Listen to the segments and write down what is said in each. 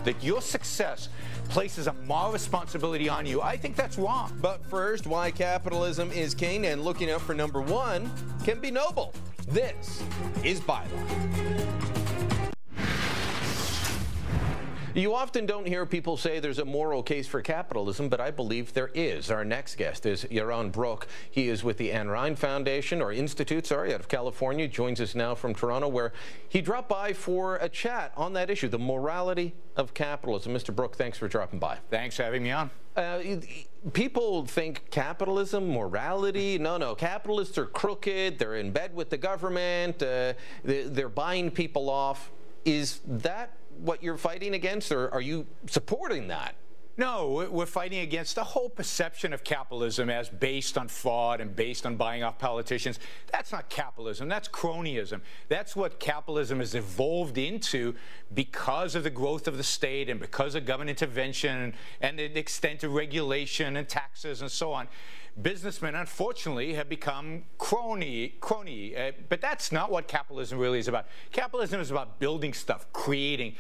that your success places a moral responsibility on you. I think that's wrong. But first, why capitalism is king and looking out for number one can be noble. This is Byline. You often don't hear people say there's a moral case for capitalism, but I believe there is. Our next guest is Yaron Brook. He is with the Ayn Rand Foundation, or Institute, sorry, out of California. Joins us now from Toronto, where he dropped by for a chat on that issue, the morality of capitalism. Mr. Brook, thanks for dropping by. Thanks for having me on. People think capitalism, morality. No, capitalists are crooked. They're in bed with the government. They're buying people off. Is that what you're fighting against, or are you supporting that? No, we're fighting against the whole perception of capitalism as based on fraud and based on buying off politicians. That's not capitalism. That's cronyism. That's what capitalism has evolved into because of the growth of the state and because of government intervention and the extent of regulation and taxes and so on. Businessmen, unfortunately, have become crony. But that's not what capitalism really is about. Capitalism is about building stuff, creating.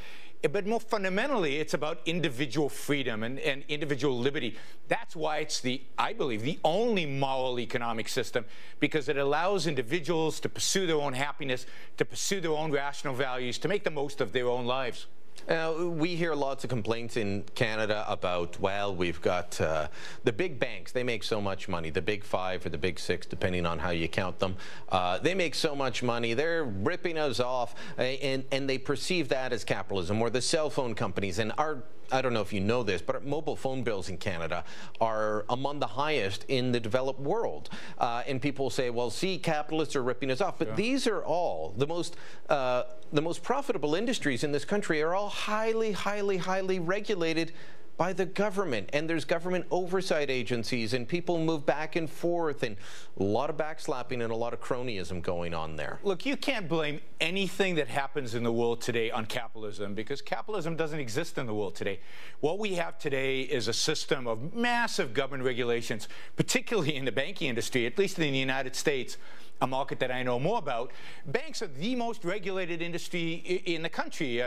But more fundamentally, it's about individual freedom and individual liberty. That's why it's I believe, the only moral economic system, because it allows individuals to pursue their own happiness, to pursue their own rational values, to make the most of their own lives. We hear lots of complaints in Canada about, well, we've got the big banks. They make so much money, the big five or the big six, depending on how you count them. They make so much money. They're ripping us off, and they perceive that as capitalism. Or the cell phone companies. And I don't know if you know this, but our mobile phone bills in Canada are among the highest in the developed world. And people say, well, see, capitalists are ripping us off. But these are all the most profitable industries in this country are all highly regulated by the government, and there's government oversight agencies, and people move back and forth, and a lot of backslapping and a lot of cronyism going on there. Look, you can't blame anything that happens in the world today on capitalism, because capitalism doesn't exist in the world today. What we have today is a system of massive government regulations, particularly in the banking industry, at least in the United States, a market that I know more about. Banks are the most regulated industry in the country.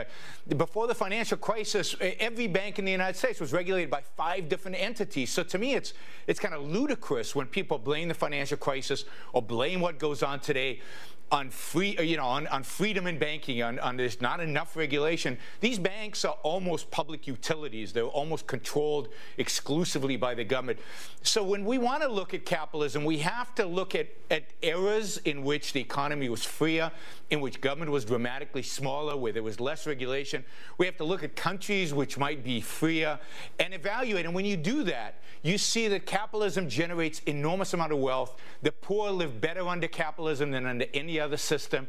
Before the financial crisis, every bank in the United States was regulated by 5 different entities. So to me, it's kind of ludicrous when people blame the financial crisis or blame what goes on today on freedom in banking, on there's not enough regulation. These banks are almost public utilities. They're almost controlled exclusively by the government. So when we want to look at capitalism, we have to look at eras in which the economy was freer, in which government was dramatically smaller, where there was less regulation. We have to look at countries which might be freer and evaluate. And when you do that, you see that capitalism generates enormous amount of wealth. The poor live better under capitalism than under any other system.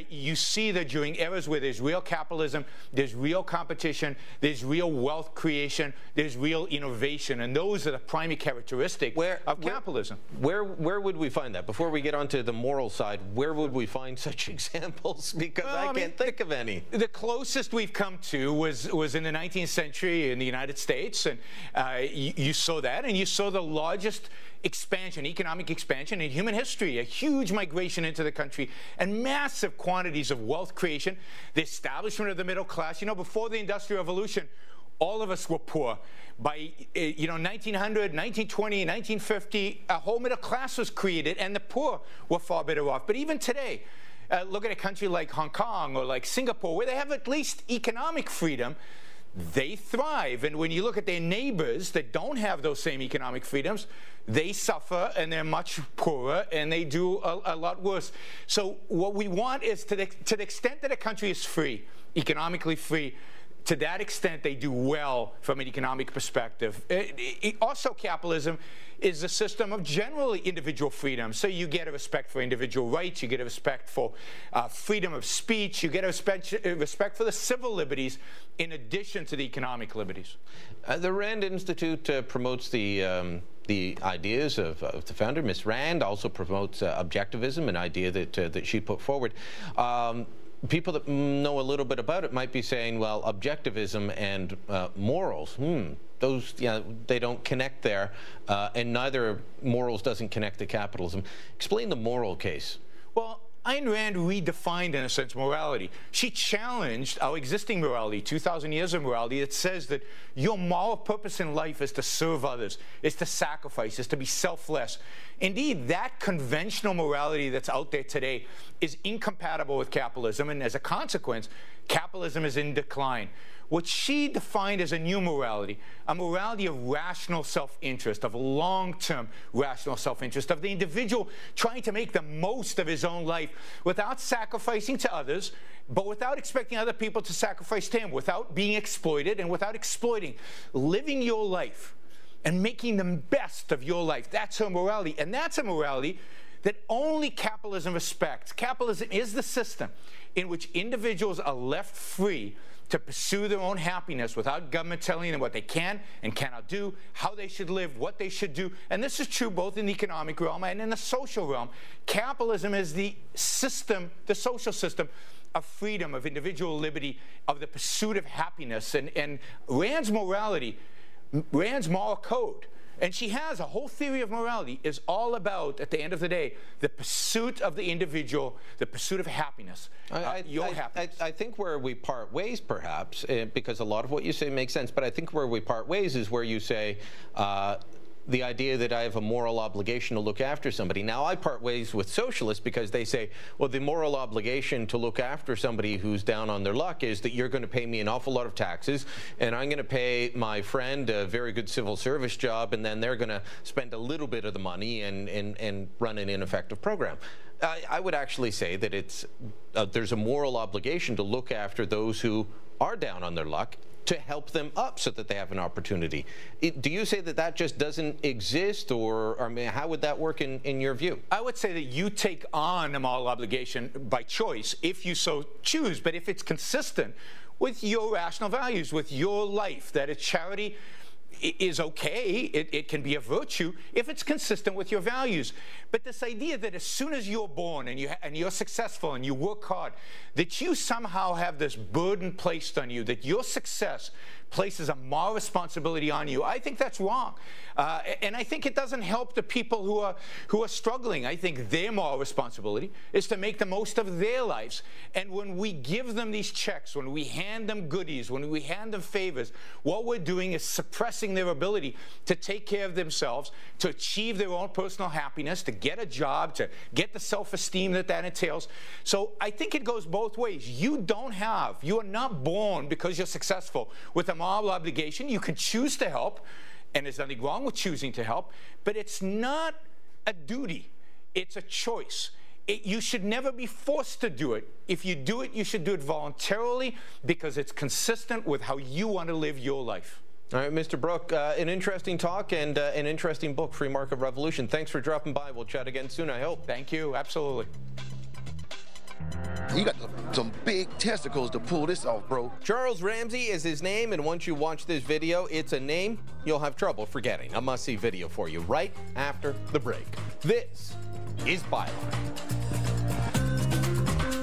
You see that during eras where there's real capitalism, there's real competition, there's real wealth creation, there's real innovation, and those are the primary characteristics of capitalism. Where would we find that? Before we get onto the moral side, where would we find such examples? Because I can't think of any. The closest we've come to was in the 19th century in the United States, and you saw that, and you saw the largest expansion, economic expansion in human history, a huge migration into the country, and massive quantities of wealth creation, the establishment of the middle class. You know, before the Industrial Revolution, all of us were poor. By 1900, 1920, 1950, a whole middle class was created, and the poor were far better off. But even today, look at a country like Hong Kong or like Singapore, where they have at least economic freedom. They thrive. And when you look at their neighbors that don't have those same economic freedoms, they suffer and they're much poorer and they do a lot worse. So what we want is to the extent that a country is free, economically free, to that extent they do well from an economic perspective. Also, capitalism is a system of generally individual freedom. So you get a respect for individual rights, you get a respect for freedom of speech, you get a respect for the civil liberties in addition to the economic liberties. The Rand Institute promotes the ideas of the founder, Ms. Rand, also promotes objectivism, an idea that she put forward. People that know a little bit about it might be saying, well, objectivism and morals, those, they don't connect there, and neither morals doesn't connect to capitalism. Explain the moral case. Well, Ayn Rand redefined, in a sense, morality. She challenged our existing morality, 2,000 years of morality, that says that your moral purpose in life is to serve others, is to sacrifice, is to be selfless. Indeed, that conventional morality that's out there today is incompatible with capitalism, and as a consequence, capitalism is in decline. What she defined as a new morality, a morality of rational self-interest, of long-term rational self-interest, of the individual trying to make the most of his own life without sacrificing to others, but without expecting other people to sacrifice to him, without being exploited and without exploiting, living your life and making the best of your life. That's her morality, and that's a morality that only capitalism respects. Capitalism is the system in which individuals are left free to pursue their own happiness without government telling them what they can and cannot do, how they should live, what they should do. And this is true both in the economic realm and in the social realm. Capitalism is the system, the social system of freedom, of individual liberty, of the pursuit of happiness. And Rand's morality, Rand's moral code, and she has a whole theory of morality, is all about, at the end of the day, the pursuit of the individual, the pursuit of happiness, your happiness. I think where we part ways, perhaps, because a lot of what you say makes sense, but I think where we part ways is where you say, the idea that I have a moral obligation to look after somebody. Now, I part ways with socialists because they say, well, the moral obligation to look after somebody who's down on their luck is that you're going to pay me an awful lot of taxes, and I'm going to pay my friend a very good civil service job, and then they're going to spend a little bit of the money and run an ineffective program. I would actually say that it's there's a moral obligation to look after those who are down on their luck, to help them up so that they have an opportunity. Do you say that that just doesn't exist, or I mean, how would that work in your view? I would say that you take on a moral obligation by choice if you so choose, but if it's consistent with your rational values, with your life, that it's charity is okay, it can be a virtue if it's consistent with your values. But this idea that as soon as you're born and you're successful and you work hard, that you somehow have this burden placed on you, that your success places a moral responsibility on you, I think that's wrong. And I think it doesn't help the people who are struggling. I think their moral responsibility is to make the most of their lives. And when we give them these checks, when we hand them goodies, when we hand them favors, what we're doing is suppressing their ability to take care of themselves, to achieve their own personal happiness, to get a job, to get the self-esteem that entails. So I think it goes both ways. You are not born because you're successful with a moral obligation. You can choose to help, and there's nothing wrong with choosing to help, but it's not a duty. It's a choice. You should never be forced to do it. If you do it, you should do it voluntarily because it's consistent with how you want to live your life. All right, Mr. Brook, an interesting talk and an interesting book, Free Market Revolution. Thanks for dropping by. We'll chat again soon, I hope. Thank you. Absolutely. You got some big testicles to pull this off, bro. Charles Ramsey is his name, and once you watch this video, it's a name you'll have trouble forgetting. A must-see video for you right after the break. This is Byline.